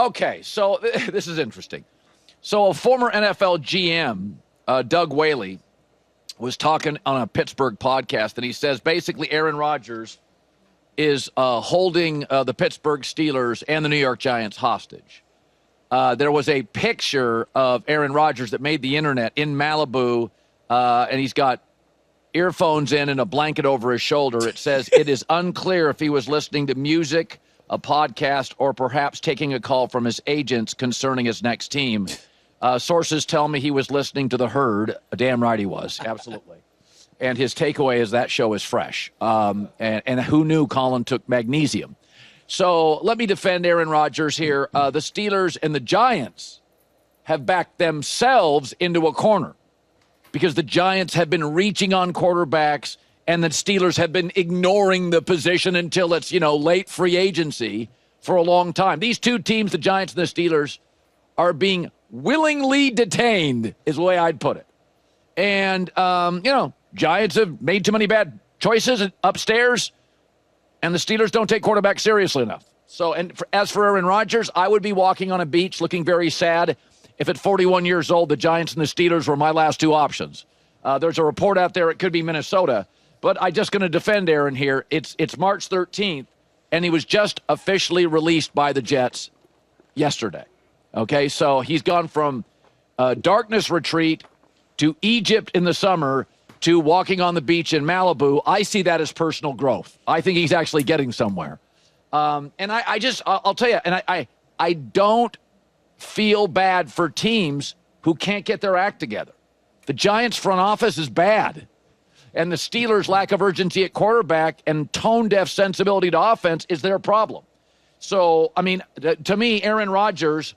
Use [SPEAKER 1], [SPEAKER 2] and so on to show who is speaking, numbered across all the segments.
[SPEAKER 1] Okay, so this is interesting. So a former NFL GM, Doug Whaley, was talking on a Pittsburgh podcast, and he says basically Aaron Rodgers is holding the Pittsburgh Steelers and the New York Giants hostage. There was a picture of Aaron Rodgers that made the internet in Malibu, and he's got earphones in and a blanket over his shoulder. It says it is unclear if he was listening to music, a podcast, or perhaps taking a call from his agents concerning his next team. Sources tell me he was listening to The Herd. Damn right he was. Absolutely. And his takeaway is that show is fresh. And who knew Colin took magnesium? So let me defend Aaron Rodgers here. The Steelers and the Giants have backed themselves into a corner because the Giants have been reaching on quarterbacks and the Steelers have been ignoring the position until it's, late free agency for a long time. These two teams, the Giants and the Steelers, are being willingly detained is the way I'd put it. And, Giants have made too many bad choices upstairs, and the Steelers don't take quarterback seriously enough. So, as for Aaron Rodgers, I would be walking on a beach looking very sad if at 41 years old, the Giants and the Steelers were my last two options. There's a report out there, it could be Minnesota, but I'm just going to defend Aaron here. It's March 13th, and he was just officially released by the Jets yesterday. Okay, so he's gone from darkness retreat to Egypt in the summer to walking on the beach in Malibu. I see that as personal growth. I think he's actually getting somewhere. And I'll tell you, and I don't feel bad for teams who can't get their act together. The Giants front office is bad. And the Steelers' lack of urgency at quarterback and tone-deaf sensibility to offense is their problem. So, to me, Aaron Rodgers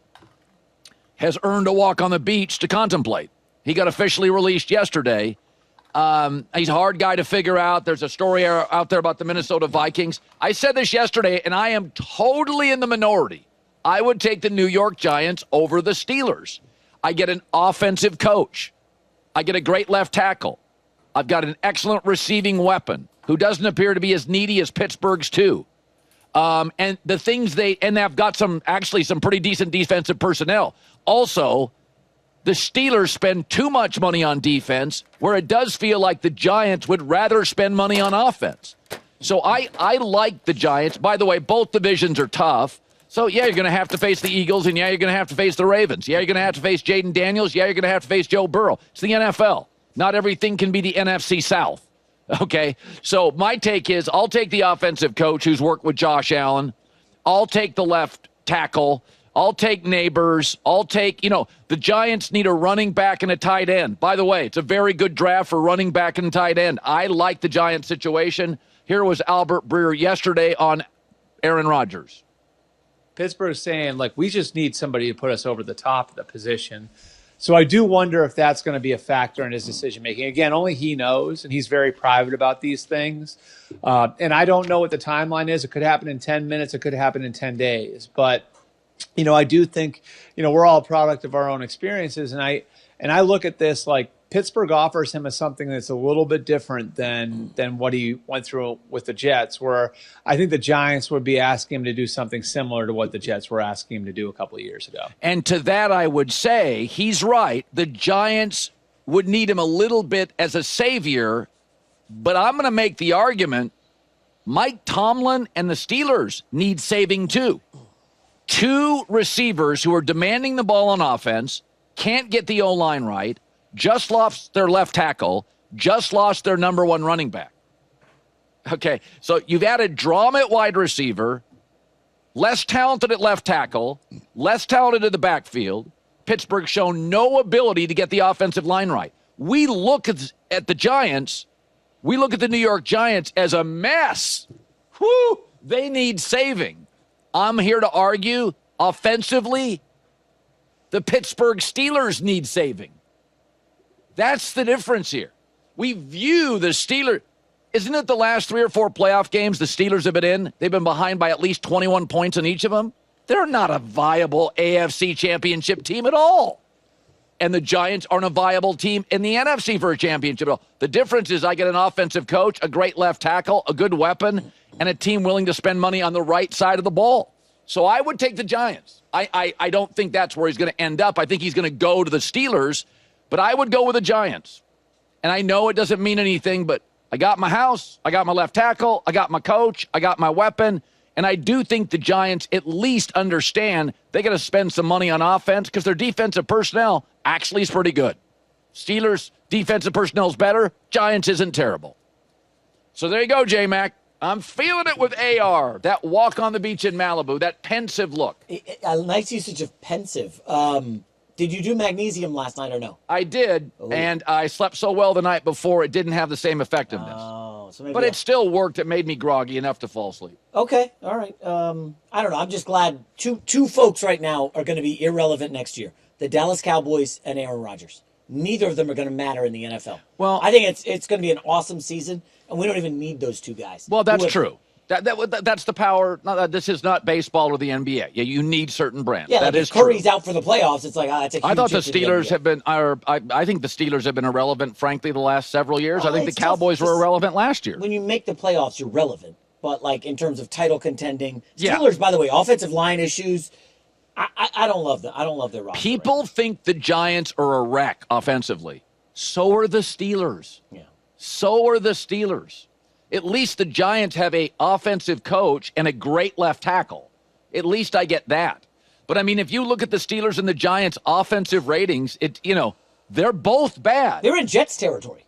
[SPEAKER 1] has earned a walk on the beach to contemplate. He got officially released yesterday. He's a hard guy to figure out. There's a story out there about the Minnesota Vikings. I said this yesterday, and I am totally in the minority. I would take the New York Giants over the Steelers. I get an offensive coach. I get a great left tackle. I've got an excellent receiving weapon who doesn't appear to be as needy as Pittsburgh's too. And the things they've got some pretty decent defensive personnel. Also, the Steelers spend too much money on defense, where it does feel like the Giants would rather spend money on offense. So I like the Giants. By the way, both divisions are tough. So, yeah, you're going to have to face the Eagles, and, yeah, you're going to have to face the Ravens. Yeah, you're going to have to face Jaden Daniels. Yeah, you're going to have to face Joe Burrow. It's the NFL. Not everything can be the NFC South. Okay? So my take is I'll take the offensive coach who's worked with Josh Allen. I'll take the left tackle. I'll take Neighbors. I'll take, the Giants need a running back and a tight end. By the way, it's a very good draft for running back and tight end. I like the Giants situation. Here was Albert Breer yesterday on Aaron Rodgers.
[SPEAKER 2] Pittsburgh's saying, we just need somebody to put us over the top of the position. So I do wonder if that's going to be a factor in his decision-making. Again, only he knows, and he's very private about these things. And I don't know what the timeline is. It could happen in 10 minutes. It could happen in 10 days. But I do think, we're all a product of our own experiences. And I look at this like Pittsburgh offers him something that's a little bit different than what he went through with the Jets, where I think the Giants would be asking him to do something similar to what the Jets were asking him to do a couple of years ago.
[SPEAKER 1] And to that, I would say he's right. The Giants would need him a little bit as a savior, but I'm going to make the argument Mike Tomlin and the Steelers need saving too. Two receivers who are demanding the ball on offense, can't get the O-line right, just lost their left tackle, just lost their number one running back. Okay, so you've added drama at wide receiver, less talented at left tackle, less talented in the backfield. Pittsburgh's shown no ability to get the offensive line right. We look at the Giants, we look at the New York Giants as a mess. Whew, they need saving. I'm here to argue, offensively, the Pittsburgh Steelers need saving. That's the difference here. We view the Steelers. Isn't it the last 3 or 4 playoff games the Steelers have been in? They've been behind by at least 21 points in each of them. They're not a viable AFC championship team at all. And the Giants aren't a viable team in the NFC for a championship at all. The difference is I get an offensive coach, a great left tackle, a good weapon, and a team willing to spend money on the right side of the ball. So I would take the Giants. I don't think that's where he's going to end up. I think he's going to go to the Steelers, but I would go with the Giants. And I know it doesn't mean anything, but I got my house, I got my left tackle, I got my coach, I got my weapon, and I do think the Giants at least understand they got to spend some money on offense because their defensive personnel actually is pretty good. Steelers' defensive personnel is better. Giants isn't terrible. So there you go, J-Mac. I'm feeling it with AR, that walk on the beach in Malibu, that pensive look.
[SPEAKER 3] A nice usage of pensive. Did you do magnesium last night or no?
[SPEAKER 1] I did, and I slept so well the night before it didn't have the same effectiveness.
[SPEAKER 3] Oh, so maybe
[SPEAKER 1] but it still worked. It made me groggy enough to fall asleep.
[SPEAKER 3] Okay, all right. I don't know. I'm just glad two folks right now are going to be irrelevant next year. The Dallas Cowboys and Aaron Rodgers. Neither of them are going to matter in the NFL.
[SPEAKER 1] Well,
[SPEAKER 3] I think it's going to be an awesome season, and we don't even need those two guys.
[SPEAKER 1] Well, that's true. That's the power. This is not baseball or the NBA. Yeah, you need certain brands.
[SPEAKER 3] Yeah,
[SPEAKER 1] that
[SPEAKER 3] like
[SPEAKER 1] is
[SPEAKER 3] if Curry's
[SPEAKER 1] true.
[SPEAKER 3] out for the playoffs, it's like, it's a huge
[SPEAKER 1] I thought the
[SPEAKER 3] hit to
[SPEAKER 1] Steelers
[SPEAKER 3] NBA.
[SPEAKER 1] have been. I think the Steelers have been irrelevant, frankly, the last several years.
[SPEAKER 3] Well,
[SPEAKER 1] I think the
[SPEAKER 3] it's tough
[SPEAKER 1] Cowboys were
[SPEAKER 3] because
[SPEAKER 1] irrelevant last year.
[SPEAKER 3] When you make the playoffs, you're relevant. But like in terms of title contending,
[SPEAKER 1] Yeah.
[SPEAKER 3] Steelers, by the way, offensive line issues. I don't love them. I don't love their roster.
[SPEAKER 1] People think the Giants are a wreck offensively. So are the Steelers.
[SPEAKER 3] Yeah.
[SPEAKER 1] So are the Steelers. At least the Giants have a offensive coach and a great left tackle. At least I get that. But I mean, if you look at the Steelers and the Giants' offensive ratings, they're both bad.
[SPEAKER 3] They're in Jets territory.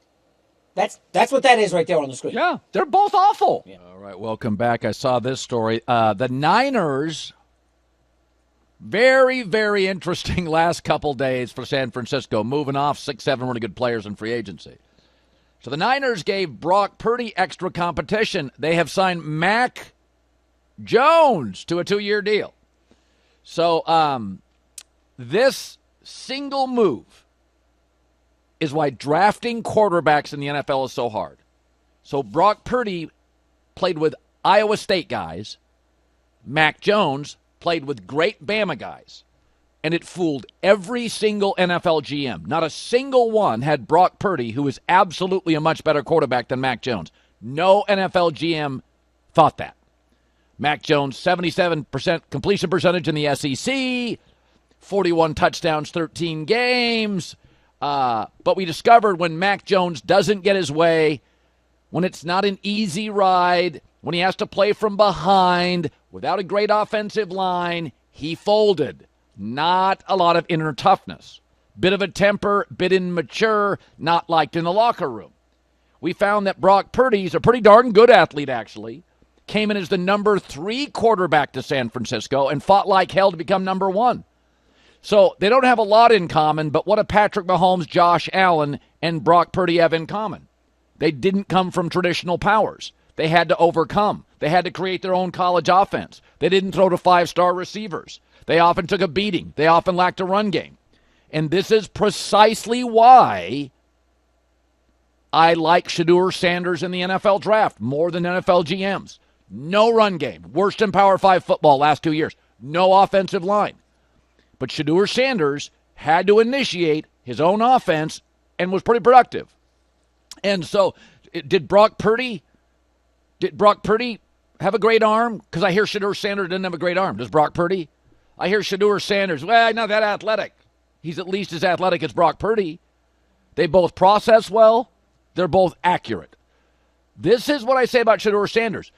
[SPEAKER 3] That's what that is right there on the screen.
[SPEAKER 1] Yeah, they're both awful.
[SPEAKER 3] Yeah.
[SPEAKER 1] All right, welcome back. I saw this story. The Niners, very, very interesting last couple days for San Francisco, moving off 6-7 really good players in free agency. So the Niners gave Brock Purdy extra competition. They have signed Mac Jones to a 2-year deal. So this single move is why drafting quarterbacks in the NFL is so hard. So Brock Purdy played with Iowa State guys. Mac Jones played with great Bama guys. And it fooled every single NFL GM. Not a single one had Brock Purdy, who is absolutely a much better quarterback than Mac Jones. No NFL GM thought that. Mac Jones, 77% completion percentage in the SEC, 41 touchdowns, 13 games. But we discovered when Mac Jones doesn't get his way, when it's not an easy ride, when he has to play from behind, without a great offensive line, he folded. Not a lot of inner toughness. Bit of a temper, bit immature, not liked in the locker room. We found that Brock Purdy's a pretty darn good athlete, actually. Came in as the number 3 quarterback to San Francisco and fought like hell to become number 1. So they don't have a lot in common, but what do Patrick Mahomes, Josh Allen, and Brock Purdy have in common? They didn't come from traditional powers. They had to overcome. They had to create their own college offense. They didn't throw to 5-star receivers. They often took a beating. They often lacked a run game. And this is precisely why I like Shedeur Sanders in the NFL draft more than NFL GMs. No run game. Worst in Power 5 football last 2 years. No offensive line. But Shedeur Sanders had to initiate his own offense and was pretty productive. And so, did Brock Purdy have a great arm? Because I hear Shedeur Sanders didn't have a great arm. Does Brock Purdy? I hear Shedeur Sanders, well, not that athletic. He's at least as athletic as Brock Purdy. They both process well. They're both accurate. This is what I say about Shedeur Sanders.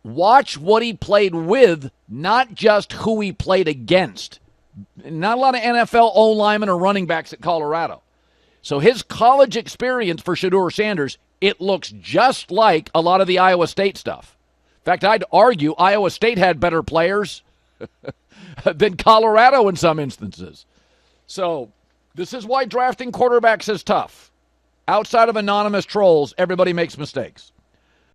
[SPEAKER 1] Watch what he played with, not just who he played against. Not a lot of NFL O-linemen or running backs at Colorado. So his college experience for Shedeur Sanders, it looks just like a lot of the Iowa State stuff. In fact, I'd argue Iowa State had better players than Colorado in some instances. So this is why drafting quarterbacks is tough. Outside of anonymous trolls, everybody makes mistakes.